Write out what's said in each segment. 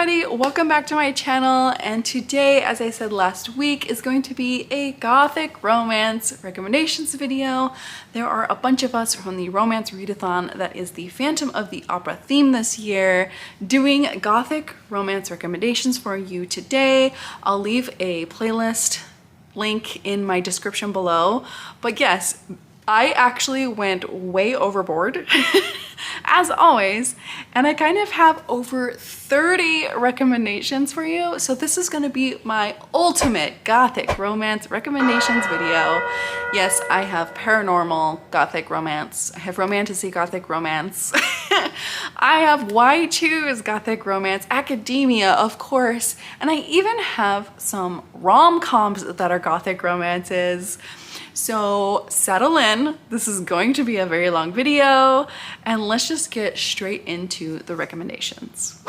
everybody, welcome back to my channel, and today, as I said last week, is going to be a Gothic romance recommendations video. There are a bunch of us from the Romance Readathon, that is the Phantom of the Opera theme this year, doing Gothic romance recommendations for you today. I'll leave a playlist link in my description below, but yes, I actually went way overboard as always, and I kind of have over 30 recommendations for you. So this is going to be my ultimate Gothic romance recommendations video. Yes, I have paranormal Gothic romance, I have romantasy Gothic romance, I have Why Choose Gothic Romance Academia, of course, and I even have some rom-coms that are Gothic romances. So settle in, this is going to be a very long video, and let's just get straight into the recommendations.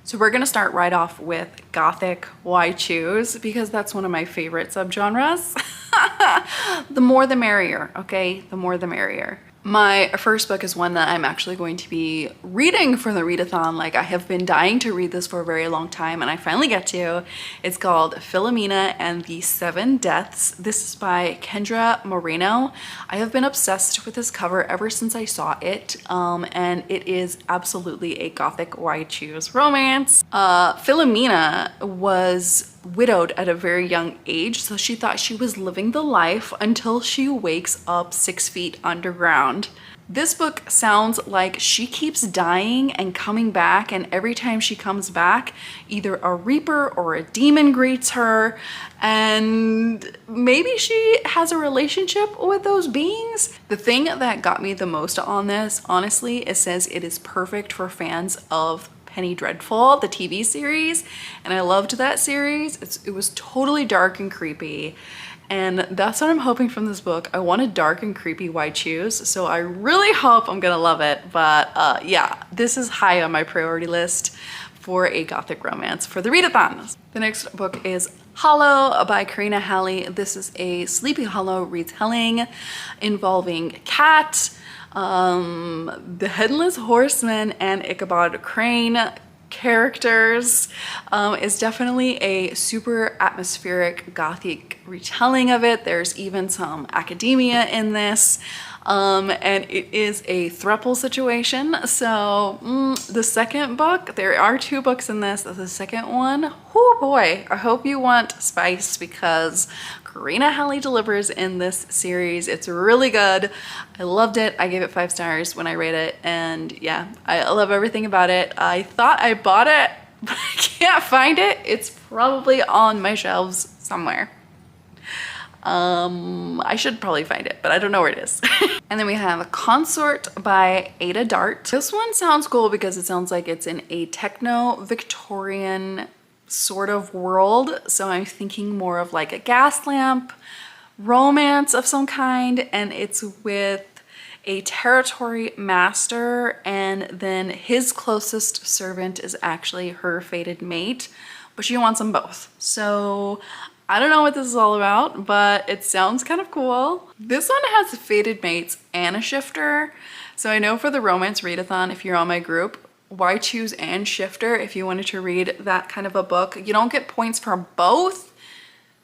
So we're gonna start right off with Gothic Why Choose, because that's one of my favorite subgenres. The more the merrier, okay? The more the merrier. My first book is one that I'm actually going to be reading for the readathon. Like, I have been dying to read this for a very long time, and I finally get to. It's called Philomena and the Seven Deaths. This is by Kendra Moreno. I have been obsessed with this cover ever since I saw it, and it is absolutely a Gothic Why Choose romance. Philomena was widowed at a very young age, so she thought she was living the life until she wakes up 6 feet underground. This book sounds like she keeps dying and coming back, and every time she comes back, either a reaper or a demon greets her, and maybe she has a relationship with those beings. The thing that got me the most on this, honestly, it says it is perfect for fans of Penny Dreadful, the TV series, and I loved that series. It was totally dark and creepy, and that's what I'm hoping from this book. I want a dark and creepy Why Choose, so I really hope I'm gonna love it. But yeah, this is high on my priority list for a Gothic romance for the readathon. The next book is Hollow by Karina Halley. This is a Sleepy Hollow retelling involving Cat, the Headless Horseman, and Ichabod Crane characters. Is definitely a super atmospheric Gothic retelling of it. There's even some academia in this, and it is a throuple situation. So the second book, there are 2 books in this. The second one, oh boy, I hope you want spice, because Karina Halley delivers in this series. It's really good. I loved it. I gave it 5 stars when I read it, and yeah, I love everything about it. I thought I bought it, but I can't find it. It's probably on my shelves somewhere. I should probably find it, but I don't know where it is. And then we have Consort by Ada Dart. This one sounds cool because it sounds like it's in a techno-Victorian sort of world, so I'm thinking more of like a gas lamp romance of some kind, and it's with a territory master, and then his closest servant is actually her fated mate, but she wants them both. So I don't know what this is all about, but it sounds kind of cool. This one has fated mates and a shifter, so I know for the Romance Readathon, if you're on my group, Why Choose and Shifter, if you wanted to read that kind of a book, you don't get points for both,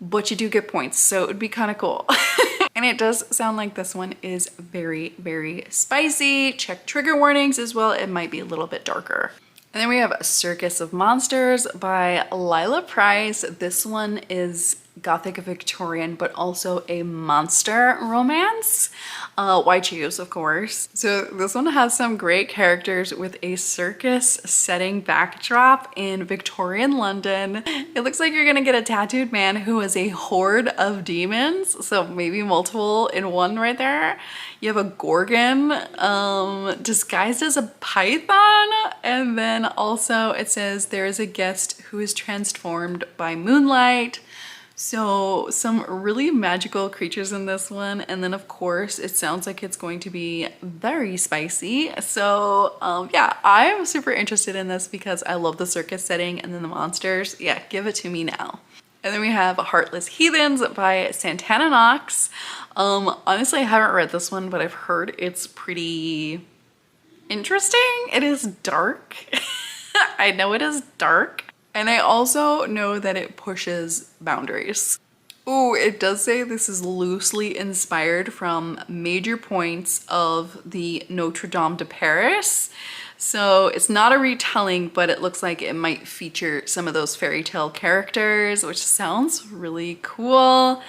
but you do get points, so it would be kind of cool. And it does sound like this one is very, very spicy. Check trigger warnings as well, it might be a little bit darker. And then we have A Circus of Monsters by Lila Price. This one is Gothic Victorian, but also a monster romance. Why Choose, of course. So this one has some great characters with a circus setting backdrop in Victorian London. It looks like you're gonna get a tattooed man who is a horde of demons, so maybe multiple in one right there. You have a gorgon disguised as a python, and then also it says there is a guest who is transformed by moonlight. So some really magical creatures in this one, and then of course it sounds like it's going to be very spicy. So yeah, I'm super interested in this because I love the circus setting, and then the monsters, yeah, give it to me now. And then we have Heartless Heathens by Santana Knox. Honestly, I haven't read this one, but I've heard it's pretty interesting. It is dark. I know it is dark. And I also know that it pushes boundaries. Ooh, it does say this is loosely inspired from major points of the Notre Dame de Paris. So it's not a retelling, but it looks like it might feature some of those fairy tale characters, which sounds really cool.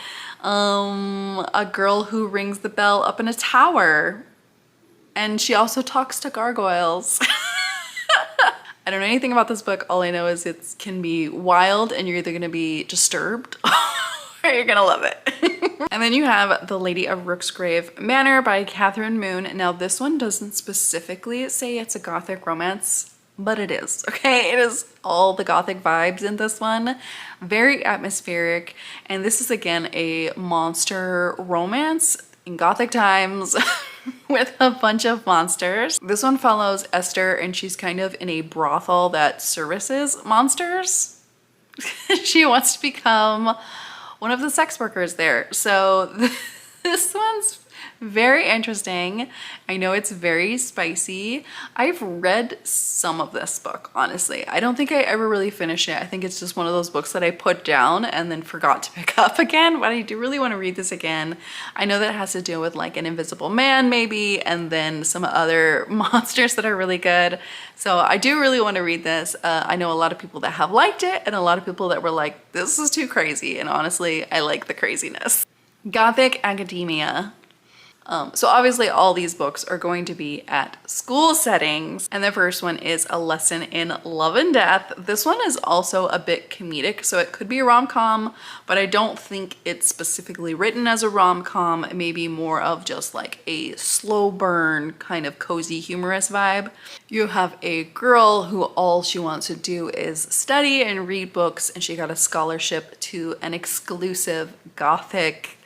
A girl who rings the bell up in a tower. And she also talks to gargoyles. I don't know anything about this book. All I know is it can be wild and you're either gonna be disturbed or you're gonna love it. And then you have The Lady of Rooksgrave Manor by Catherine Moon. Now this one doesn't specifically say it's a Gothic romance, but it is, okay? It is all the Gothic vibes in this one. Very atmospheric. And this is again a monster romance in Gothic times with a bunch of monsters. This one follows Esther and she's kind of in a brothel that services monsters. She wants to become one of the sex workers there. So this one's very interesting. I know it's very spicy. I've read some of this book, honestly. I don't think I ever really finished it. I think it's just one of those books that I put down and then forgot to pick up again, but I do really want to read this again. I know that it has to deal with like an invisible man maybe, and then some other monsters that are really good. So I do really want to read this. I know a lot of people that have liked it and a lot of people that were like, this is too crazy. And honestly, I like the craziness. Gothic Academia. So obviously all these books are going to be at school settings. And the first one is A Lesson in Love and Death. This one is also a bit comedic, so it could be a rom-com, but I don't think it's specifically written as a rom-com. Maybe more of just like a slow burn kind of cozy humorous vibe. You have a girl who all she wants to do is study and read books, and she got a scholarship to an exclusive Gothic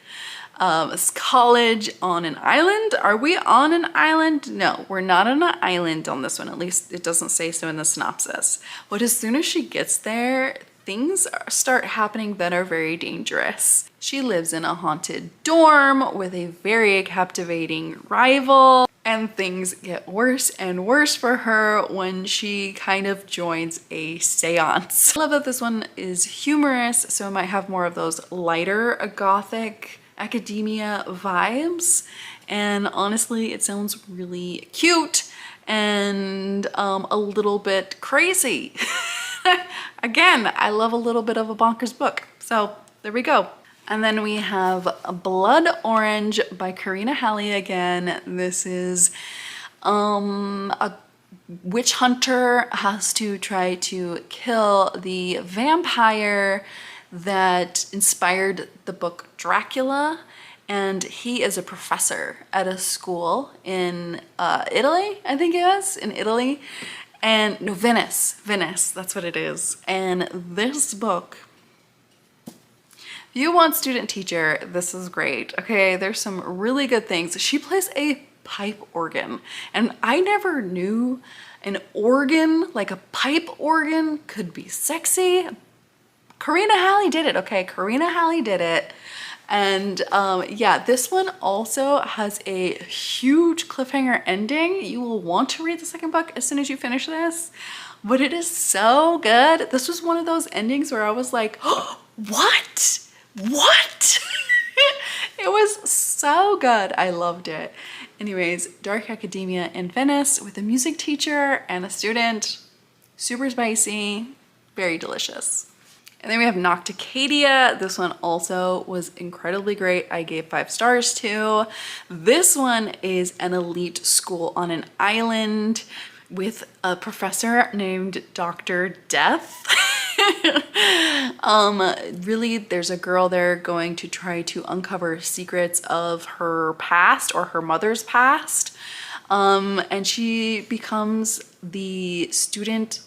college on an island. Are we on an island? No, we're not on an island on this one. At least it doesn't say so in the synopsis. But as soon as she gets there, things start happening that are very dangerous. She lives in a haunted dorm with a very captivating rival, and things get worse and worse for her when she kind of joins a seance. I love that this one is humorous, so it might have more of those lighter Gothic Academia vibes, and honestly it sounds really cute and a little bit crazy. Again, I love a little bit of a bonkers book, so there we go. And then we have Blood Orange by Karina Halley again. This is a witch hunter has to try to kill the vampire that inspired the book Dracula, and he is a professor at a school in Italy, I think it was, in Italy, and no, Venice, that's what it is. And this book, if you want student teacher, this is great, okay? There's some really good things. She plays a pipe organ, and I never knew an organ, like a pipe organ, could be sexy. Karina Halley did it, okay? Karina Halley did it. And yeah, this one also has a huge cliffhanger ending. You will want to read the second book as soon as you finish this, but it is so good. This was one of those endings where I was like, oh, what? It was so good. I loved it. Anyways, Dark Academia in Venice with a music teacher and a student. Super spicy, very delicious. And then we have Nocticadia. This one also was incredibly great. I gave 5 stars to. This one is an elite school on an island with a professor named Dr. Death. Really, there's a girl there going to try to uncover secrets of her past or her mother's past. And she becomes the student,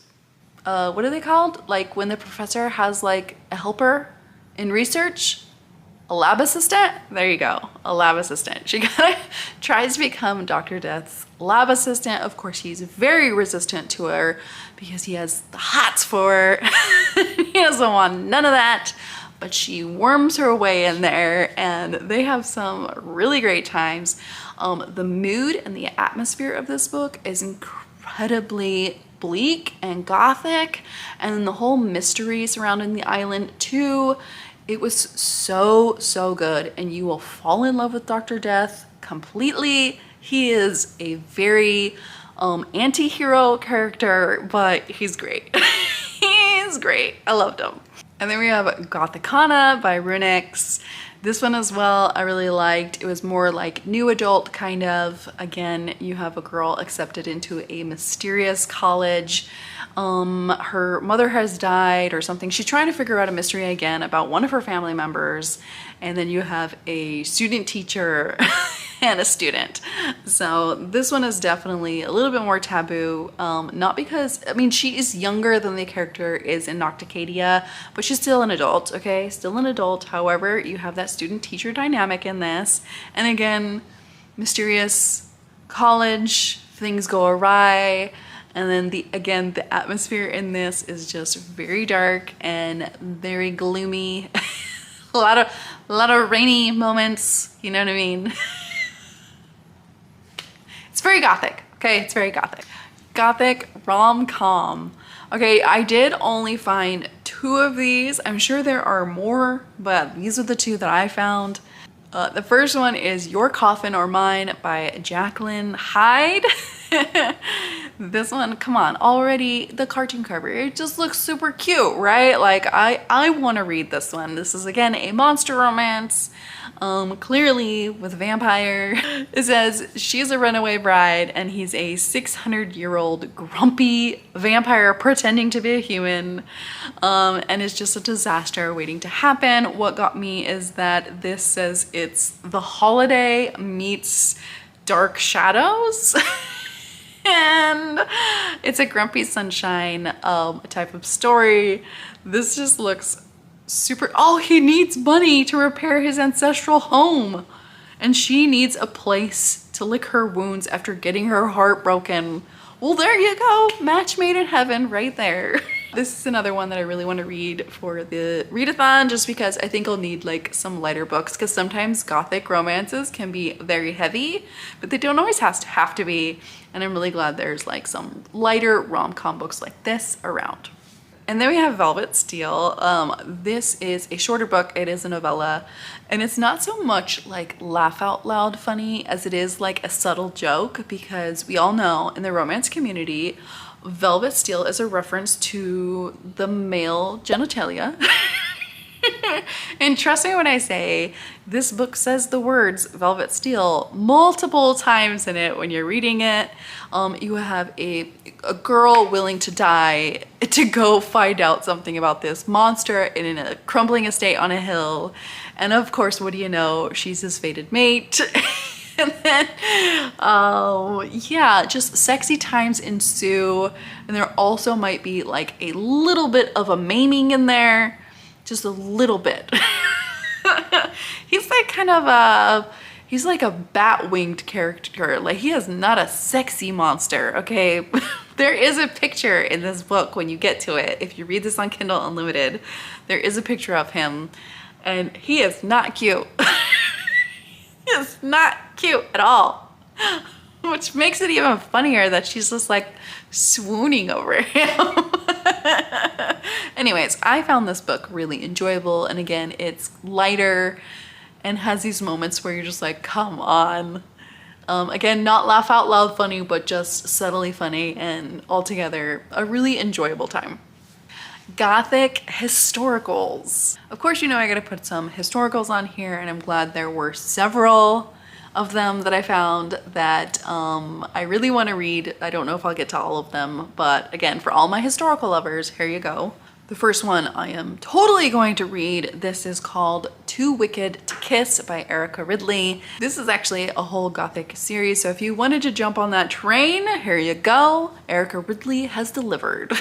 what are they called? Like when the professor has like a helper in research, a lab assistant? There you go, a lab assistant. She kind of tries to become Dr. Death's lab assistant. Of course, he's very resistant to her because he has the hots for her. He doesn't want none of that, but she worms her way in there and they have some really great times. The mood and the atmosphere of this book is incredibly bleak and gothic, and then the whole mystery surrounding the island too. It was so good, and you will fall in love with Dr. Death completely. He is a very anti-hero character, but he's great. He's great. I loved him. And then we have Gothicana by Runix. This one as well I really liked. It was more like new adult kind of. Again, you have a girl accepted into a mysterious college. Her mother has died or something. She's trying to figure out a mystery again about one of her family members. And then you have a student teacher and a student. So this one is definitely a little bit more taboo. Not because, I mean, she is younger than the character is in Nocticadia, but she's still an adult, okay? Still an adult. However, you have that student-teacher dynamic in this. And again, mysterious college, things go awry. And then the atmosphere in this is just very dark and very gloomy. a lot of rainy moments, you know what I mean? It's very gothic, okay? It's very gothic. Gothic RomCom. Okay, I did only find 2 of these. I'm sure there are more, but these are the 2 that I found. The first one is Your Coffin or Mine by Jacqueline Hyde. This one, come on, already the cartoon cover, it just looks super cute, right? Like I want to read this one. This is again a monster romance, clearly with vampire. It says she's a runaway bride and he's a 600-year-old grumpy vampire pretending to be a human, and it's just a disaster waiting to happen. What got me is that this says it's The Holiday meets Dark Shadows. And it's a Grumpy Sunshine type of story. This just looks super, oh, he needs money to repair his ancestral home. And she needs a place to lick her wounds after getting her heart broken. Well, there you go. Match made in heaven right there. This is another one that I really want to read for the readathon, just because I think I'll need like some lighter books, because sometimes Gothic romances can be very heavy, but they don't always have to be. And I'm really glad there's like some lighter rom-com books like this around. And then we have Velvet Steel. This is a shorter book. It is a novella, and it's not so much like laugh out loud funny as it is like a subtle joke, because we all know in the romance community, Velvet Steel is a reference to the male genitalia. And trust me when I say this book says the words Velvet Steel multiple times in it when you're reading it. You have a girl willing to die to go find out something about this monster in a crumbling estate on a hill. And of course, what do you know? She's his fated mate. And then, yeah, just sexy times ensue. And there also might be like a little bit of a maiming in there. Just a little bit. He's like kind of he's like a bat-winged character. Like, he is not a sexy monster, okay? There is a picture in this book when you get to it. If you read this on Kindle Unlimited, there is a picture of him, and he is not cute. He is not cute at all. Which makes it even funnier that she's just like swooning over him. Anyways, I found this book really enjoyable, and again, it's lighter and has these moments where you're just like, come on. Again, not laugh out loud funny, but just subtly funny, and altogether a really enjoyable time. Gothic Historicals. Of course, you know I gotta put some historicals on here, and I'm glad there were several of them that I found that I really want to read. I don't know if I'll get to all of them, but again, for all my historical lovers, here you go. The first one I am totally going to read. This is called Too Wicked to Kiss by Erica Ridley. This is actually a whole Gothic series, so if you wanted to jump on that train, here you go. Erica Ridley has delivered.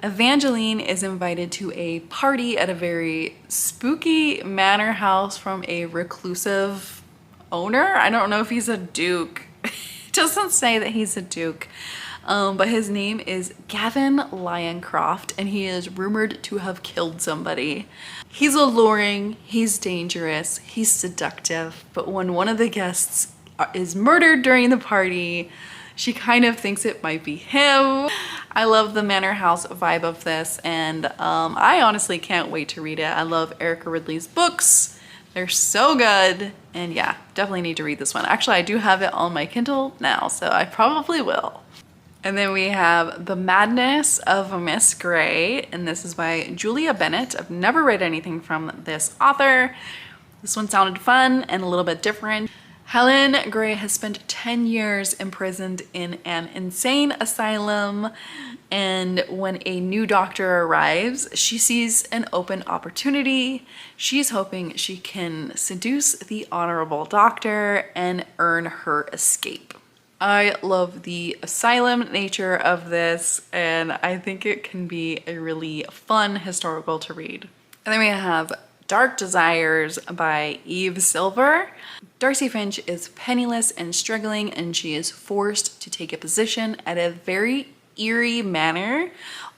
Evangeline is invited to a party at a very spooky manor house from a reclusive owner. I don't know if he's a duke. It doesn't say that he's a duke. But his name is Gavin Lyoncroft, and he is rumored to have killed somebody. He's alluring, he's dangerous, he's seductive, but when one of the guests is murdered during the party, She kind of thinks it might be him. I love the manor house vibe of this, and I honestly can't wait to read it. I love Erica Ridley's books. They're so good, and yeah, definitely need to read this one. Actually, I do have it on my Kindle now, so I probably will. And then we have The Madness of Miss Grey, and this is by Julia Bennett. I've never read anything from this author. This one sounded fun and a little bit different. Helen Grey has spent 10 years imprisoned in an insane asylum, and when a new doctor arrives, she sees an open opportunity. She's hoping she can seduce the honorable doctor and earn her escape. I love the asylum nature of this, and I think it can be a really fun historical to read. And then we have Dark Desires by Eve Silver. Darcy Finch is penniless and struggling, and she is forced to take a position at a very eerie manor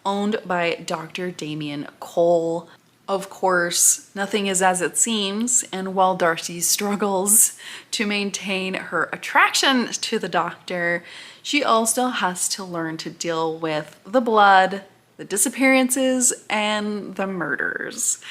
owned by Dr. Damien Cole. Of course, nothing is as it seems, and while Darcy struggles to maintain her attraction to the doctor, she also has to learn to deal with the blood, the disappearances, and the murders.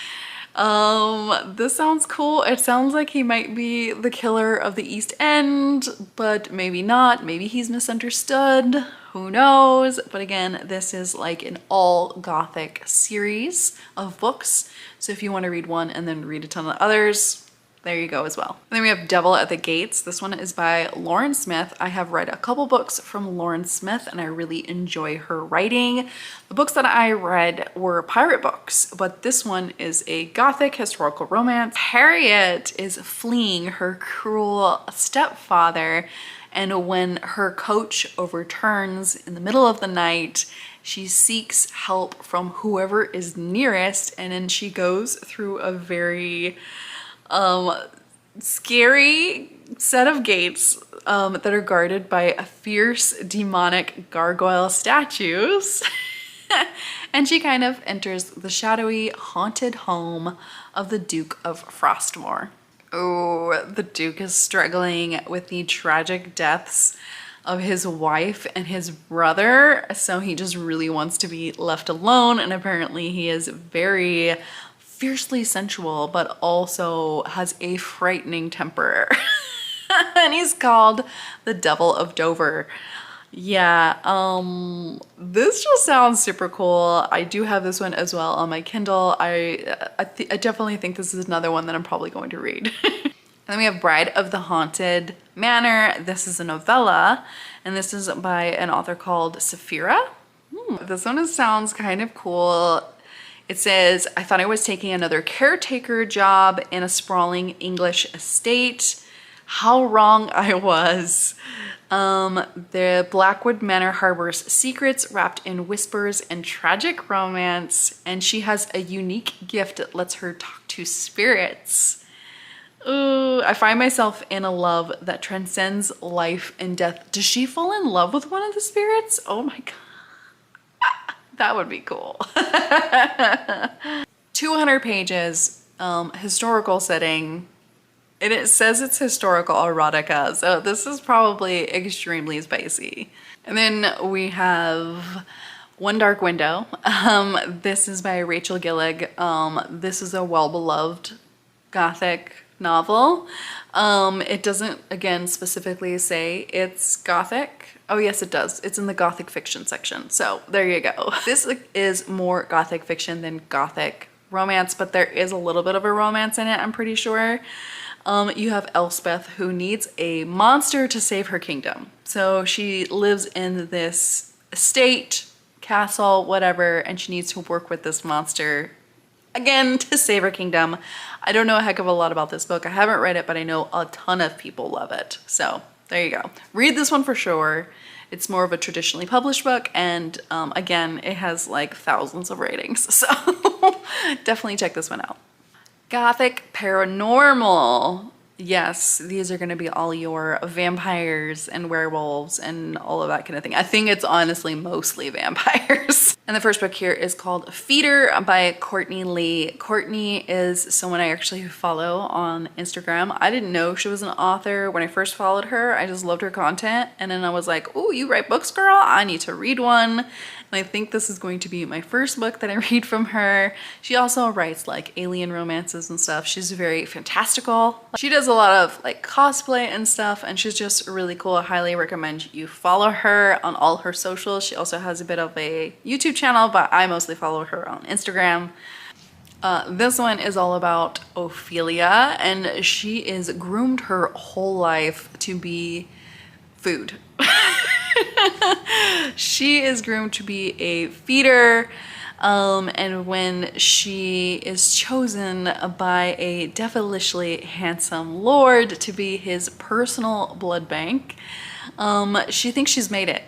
This sounds cool. It sounds like he might be the killer of the East End, but maybe not. Maybe he's misunderstood. Who knows? But again, this is like an all Gothic series of books. So if you want to read one and then read a ton of others, there you go as well. And then we have Devil at the Gates. This one is by Lauren Smith. I have read a couple books from Lauren Smith and I really enjoy her writing. The books that I read were pirate books, but this one is a Gothic historical romance. Harriet is fleeing her cruel stepfather, and when her coach overturns in the middle of the night, she seeks help from whoever is nearest, and then she goes through a very scary set of gates that are guarded by a fierce demonic gargoyle statues. And she kind of enters the shadowy haunted home of the Duke of Frostmore. Oh, the Duke is struggling with the tragic deaths of his wife and his brother, so he just really wants to be left alone, and apparently he is very fiercely sensual, but also has a frightening temper. And he's called the Devil of Dover. Yeah, this just sounds super cool. I do have this one as well on my Kindle. I definitely think this is another one that I'm probably going to read. And then we have Bride of the Haunted Manor. This is a novella, and this is by an author called Saphira. This one sounds kind of cool. It says, I thought I was taking another caretaker job in a sprawling English estate. How wrong I was. The Blackwood Manor harbors secrets wrapped in whispers and tragic romance, and she has a unique gift that lets her talk to spirits. Ooh, I find myself in a love that transcends life and death. Does she fall in love with one of the spirits? Oh my god. That would be cool. 200 pages, historical setting. And it says it's historical erotica, so this is probably extremely spicy. And then we have One Dark Window. This is by Rachel Gillig. This is a well-beloved Gothic novel. It doesn't, again, specifically say it's Gothic. Oh yes, it does. It's in the Gothic fiction section. So there you go. This is more Gothic fiction than Gothic romance, but there is a little bit of a romance in it, I'm pretty sure. You have Elspeth, who needs a monster to save her kingdom. So she lives in this estate, castle, whatever, and she needs to work with this monster, again, to save her kingdom. I don't know a heck of a lot about this book. I haven't read it, but I know a ton of people love it. So there you go. Read this one for sure. It's more of a traditionally published book, and again, it has like thousands of ratings. So definitely check this one out. Gothic Paranormal. Yes, these are going to be all your vampires and werewolves and all of that kind of thing. I think it's honestly mostly vampires. And the first book here is called Feeder by Courtney Lee. Courtney is someone I actually follow on Instagram. I didn't know she was an author when I first followed her. I just loved her content. And then I was like, oh, you write books, girl? I need to read one. And I think this is going to be my first book that I read from her. She also writes like alien romances and stuff. She's very fantastical. She does a lot of like cosplay and stuff, and she's just really cool. I highly recommend you follow her on all her socials. She also has a bit of a YouTube channel, but I mostly follow her on Instagram. This one is all about Ophelia, and she is groomed her whole life to be food. She is groomed to be a feeder, and when she is chosen by a devilishly handsome lord to be his personal blood bank, she thinks she's made it.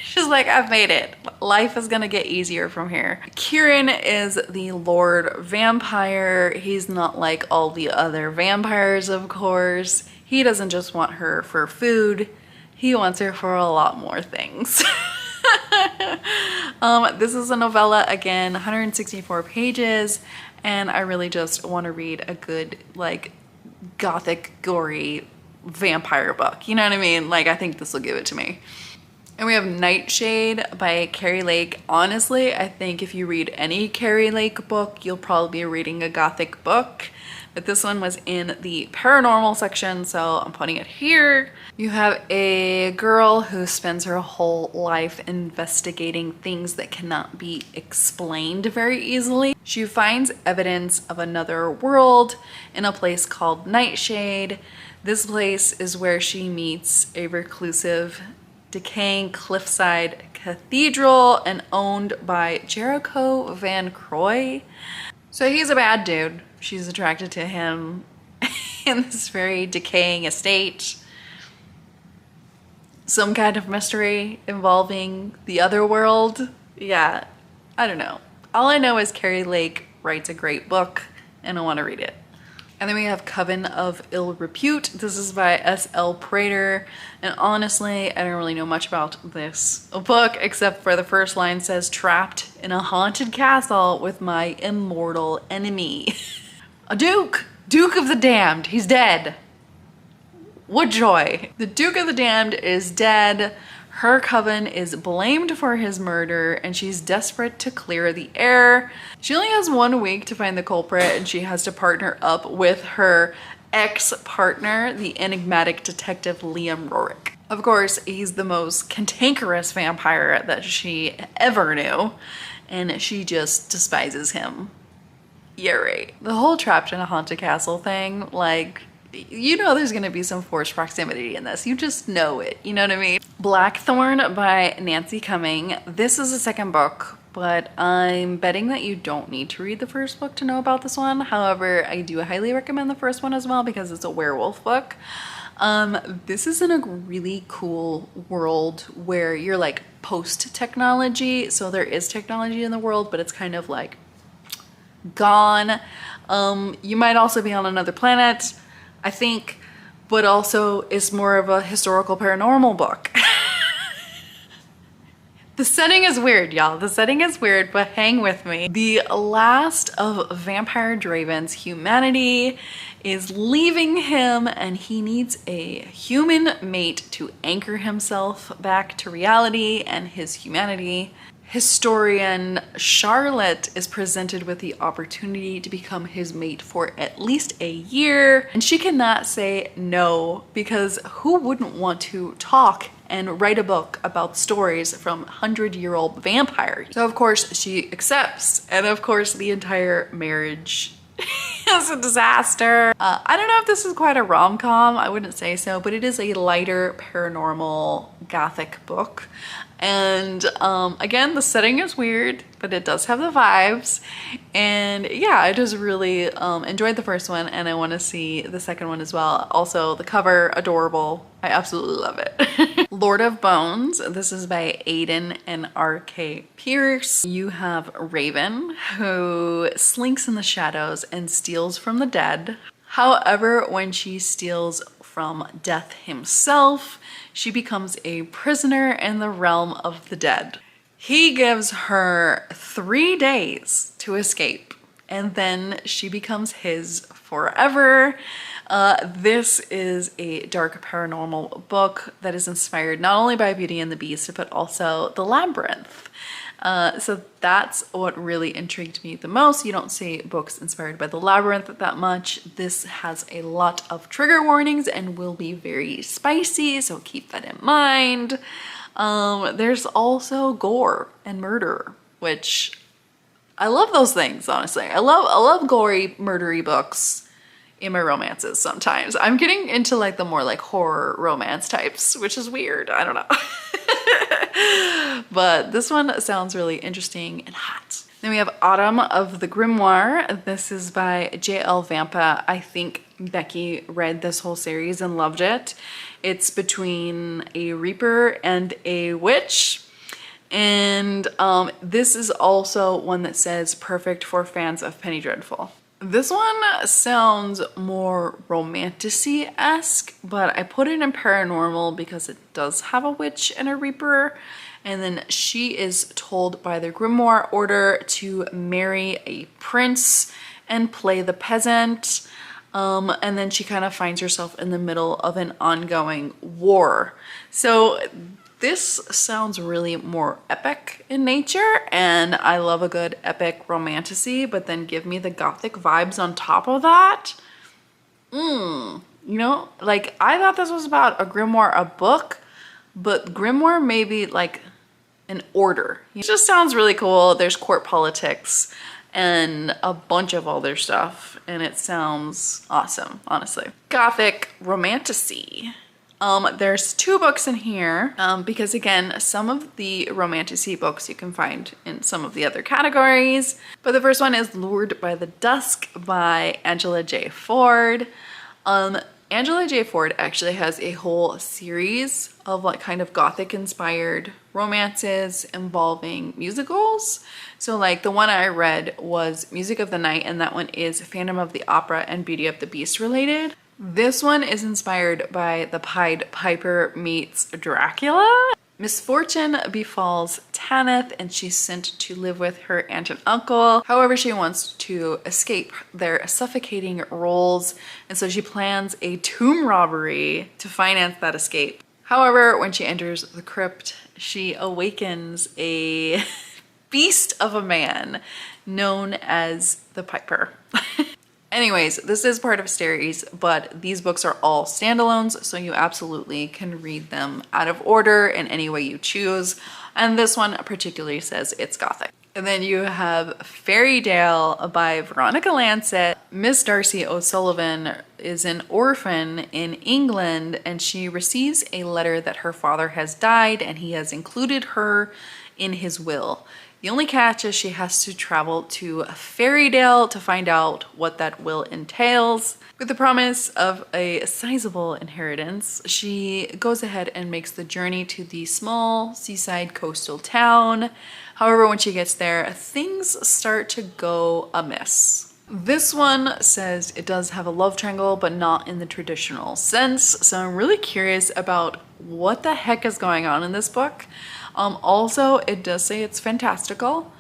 She's like, I've made it. Life is gonna get easier from here. Kieran is the Lord Vampire. He's not like all the other vampires, of course. He doesn't just want her for food. He wants her for a lot more things. This is a novella, again, 164 pages, and I really just want to read a good, like, gothic, gory vampire book. You know what I mean? Like, I think this will give it to me. And we have Nightshade by Carrie Lake. Honestly, I think if you read any Carrie Lake book, you'll probably be reading a gothic book. But this one was in the paranormal section, so I'm putting it here. You have a girl who spends her whole life investigating things that cannot be explained very easily. She finds evidence of another world in a place called Nightshade. This place is where she meets a reclusive, decaying cliffside cathedral and owned by Jericho Van Croy. So he's a bad dude. She's attracted to him in this very decaying estate. Some kind of mystery involving the other world. Yeah, I don't know. All I know is Carrie Lake writes a great book and I want to read it. And then we have Coven of Ill Repute. This is by S.L. Prater. And honestly, I don't really know much about this book except for the first line says, trapped in a haunted castle with my immortal enemy. A Duke! Duke of the Damned. He's dead. What joy. The Duke of the Damned is dead. Her coven is blamed for his murder and she's desperate to clear the air. She only has 1 week to find the culprit and she has to partner up with her ex-partner, the enigmatic detective Liam Rourke. Of course, he's the most cantankerous vampire that she ever knew and she just despises him. Yeah, right. The whole trapped in a haunted castle thing, like, you know there's gonna be some forced proximity in this. You just know it, you know what I mean? Blackthorn by Nancy Cumming. This is the second book, but I'm betting that you don't need to read the first book to know about this one. However, I do highly recommend the first one as well because it's a werewolf book. This is in a really cool world where you're like post-technology. So there is technology in the world, but it's kind of like gone. You might also be on another planet, I think, but also it's more of a historical paranormal book. The setting is weird, y'all. The setting is weird, but hang with me. The last of Vampire Draven's humanity is leaving him and he needs a human mate to anchor himself back to reality and his humanity. Historian Charlotte is presented with the opportunity to become his mate for at least a year, and she cannot say no because who wouldn't want to talk and write a book about stories from 100-year-old vampires? So of course she accepts, and of course the entire marriage is a disaster. I don't know if this is quite a rom-com, I wouldn't say so, but it is a lighter paranormal gothic book. And again, the setting is weird, but it does have the vibes. And yeah, I just really enjoyed the first one and I want to see the second one as well. Also, the cover, adorable. I absolutely love it. Lord of Bones. This is by Aidan and R.K. Pierce. You have Raven, who slinks in the shadows and steals from the dead. However, when she steals from Death himself, she becomes a prisoner in the realm of the dead. He gives her 3 days to escape, and then she becomes his forever. This is a dark paranormal book that is inspired not only by Beauty and the Beast, but also The Labyrinth. So that's what really intrigued me the most. You don't see books inspired by The Labyrinth that much. This has a lot of trigger warnings and will be very spicy, so keep that in mind. There's also gore and murder, which I love those things, honestly. I love gory, murdery books in my romances sometimes. I'm getting into like the more like horror romance types, which is weird. I don't know. But this one sounds really interesting and hot. Then we have Autumn of the Grimoire. This is by J.L. Vampa. I think Becky read this whole series and loved it. It's between a Reaper and a Witch. And this is also one that says perfect for fans of Penny Dreadful. This one sounds more romantasy-esque, but I put it in paranormal because it does have a witch and a reaper. And then she is told by the Grimoire Order to marry a prince and play the peasant. And then she kind of finds herself in the middle of an ongoing war. So this sounds really more epic in nature, and I love a good epic romantasy, but then give me the Gothic vibes on top of that. You know, like I thought this was about a grimoire, a book, but grimoire maybe like an order. It just sounds really cool. There's court politics and a bunch of other stuff, and it sounds awesome, honestly. Gothic Romantasy. There's 2 books in here because again, some of the romantasy books you can find in some of the other categories. But the first one is Lured by the Dusk by Angela J. Ford. Angela J. Ford actually has a whole series of like kind of Gothic inspired romances involving musicals. So like the one I read was Music of the Night, and that one is Phantom of the Opera and Beauty of the Beast related. This one is inspired by the Pied Piper meets Dracula. Misfortune befalls Tanith and she's sent to live with her aunt and uncle. However, she wants to escape their suffocating roles, and so she plans a tomb robbery to finance that escape. However, when she enters the crypt, she awakens a beast of a man known as the Piper. Anyways, this is part of a series, but these books are all standalones, so you absolutely can read them out of order in any way you choose. And this one particularly says it's Gothic. And then you have Fairy-Dale by Veronica Lancet. Miss Darcy O'Sullivan is an orphan in England, and she receives a letter that her father has died and he has included her in his will. The only catch is she has to travel to Fairy-Dale to find out what that will entails. With the promise of a sizable inheritance, she goes ahead and makes the journey to the small seaside coastal town. However, when she gets there, things start to go amiss. This one says it does have a love triangle, but not in the traditional sense. So I'm really curious about what the heck is going on in this book. Also, it does say it's fantastical,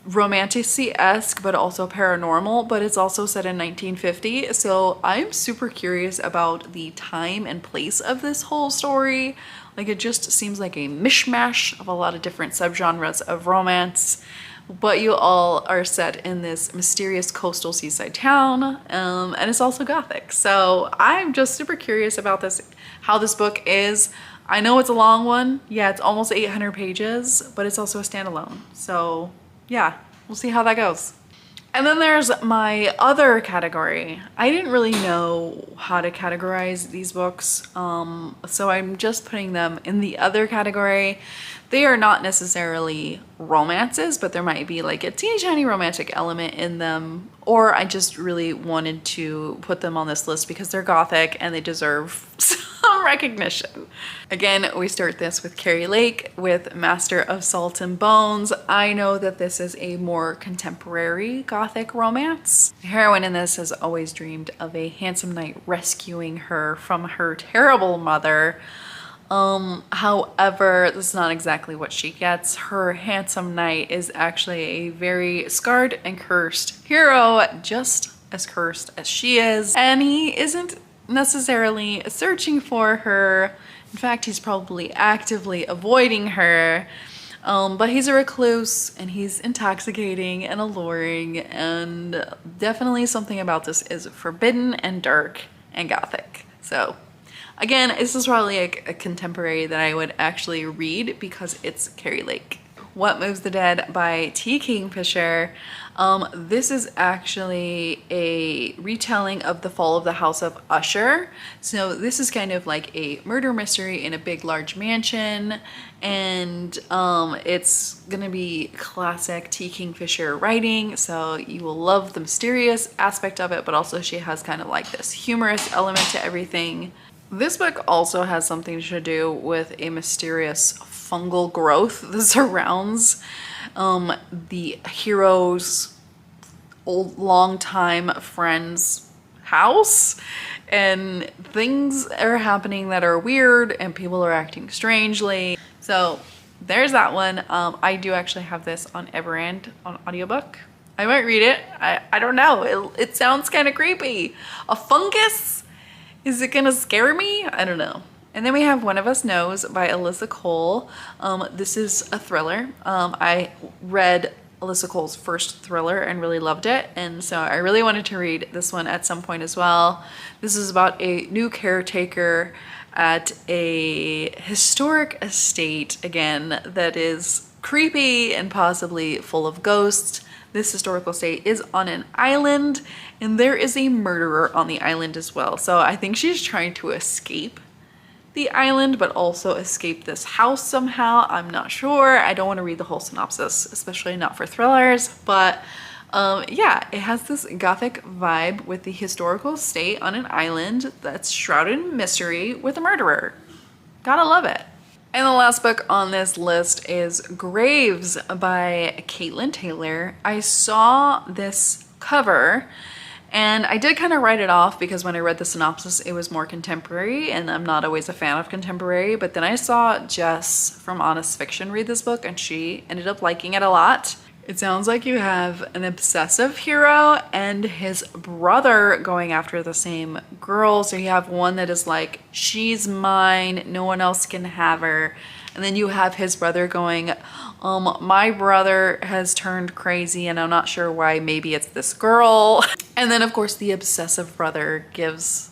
romantasy-esque, but also paranormal, but it's also set in 1950. So I'm super curious about the time and place of this whole story. Like it just seems like a mishmash of a lot of different subgenres of romance, but you all are set in this mysterious coastal seaside town, and it's also Gothic. So I'm just super curious about this, how this book is. I know it's a long one. Yeah, it's almost 800 pages, but it's also a standalone. So yeah, we'll see how that goes. And then there's my other category. I didn't really know how to categorize these books, so I'm just putting them in the other category. They are not necessarily romances, but there might be like a teeny tiny romantic element in them, or I just really wanted to put them on this list because they're Gothic and they deserve some recognition. Again, we start this with Carrie Lake with Master of Salt and Bones. I know that this is a more contemporary Gothic romance. The heroine in this has always dreamed of a handsome knight rescuing her from her terrible mother. However, this is not exactly what she gets. Her handsome knight is actually a very scarred and cursed hero, just as cursed as she is. And he isn't necessarily searching for her. In fact, he's probably actively avoiding her. But he's a recluse and he's intoxicating and alluring, and definitely something about this is forbidden and dark and gothic. So again, this is probably a contemporary that I would actually read because it's Carrie Lake. What Moves the Dead by T. Kingfisher. This is actually a retelling of the fall of the House of Usher. So this is kind of like a murder mystery in a big large mansion, and it's gonna be classic T. Kingfisher writing, so you will love the mysterious aspect of it, but also she has kind of like this humorous element to everything. This book also has something to do with a mysterious fungal growth that surrounds the hero's longtime friend's house, and things are happening that are weird and people are acting strangely. So there's that one. I do actually have this on Everand on audiobook. I might read it. I don't know. It sounds kind of creepy. A fungus? Is it gonna scare me? I don't know. And then we have One of Us Knows by Alyssa Cole. This is a thriller. I read Alyssa Cole's first thriller and really loved it, and so I really wanted to read this one at some point as well. This is about a new caretaker at a historic estate, again, that is creepy and possibly full of ghosts. This historical estate is on an island, and there is a murderer on the island as well. So I think she's trying to escape the island, but also escape this house somehow. I'm not sure. I don't want to read the whole synopsis, especially not for thrillers, but yeah, it has this gothic vibe with the historical estate on an island that's shrouded in mystery with a murderer. Gotta love it. And the last book on this list is Graves by Caitlin Taylor. I saw this cover and I did kind of write it off because when I read the synopsis, it was more contemporary, and I'm not always a fan of contemporary. But then I saw Jess from Honest Fiction read this book and she ended up liking it a lot. It sounds like you have an obsessive hero and his brother going after the same girl. So you have one that is like, she's mine, no one else can have her. And then you have his brother going, my brother has turned crazy and I'm not sure why, maybe it's this girl. And then of course the obsessive brother gives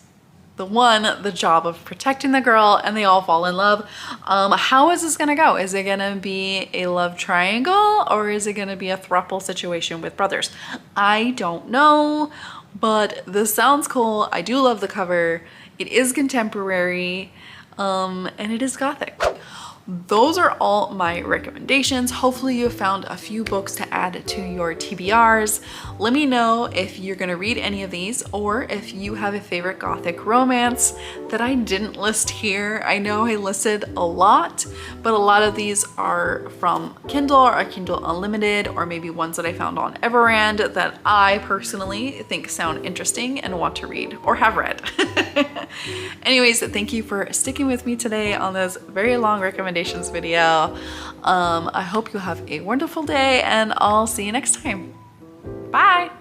the one the job of protecting the girl, and they all fall in love. How is this gonna go? Is it gonna be a love triangle, or is it gonna be a throuple situation with brothers? I don't know, but this sounds cool. I do love the cover. It is contemporary, and it is gothic. Those are all my recommendations. Hopefully you found a few books to add to your TBRs. Let me know if you're gonna read any of these, or if you have a favorite Gothic romance that I didn't list here. I know I listed a lot, but a lot of these are from Kindle or Kindle Unlimited, or maybe ones that I found on Everand that I personally think sound interesting and want to read or have read. Anyways, thank you for sticking with me today on this very long recommendations video. I hope you have a wonderful day, and I'll see you next time. Bye!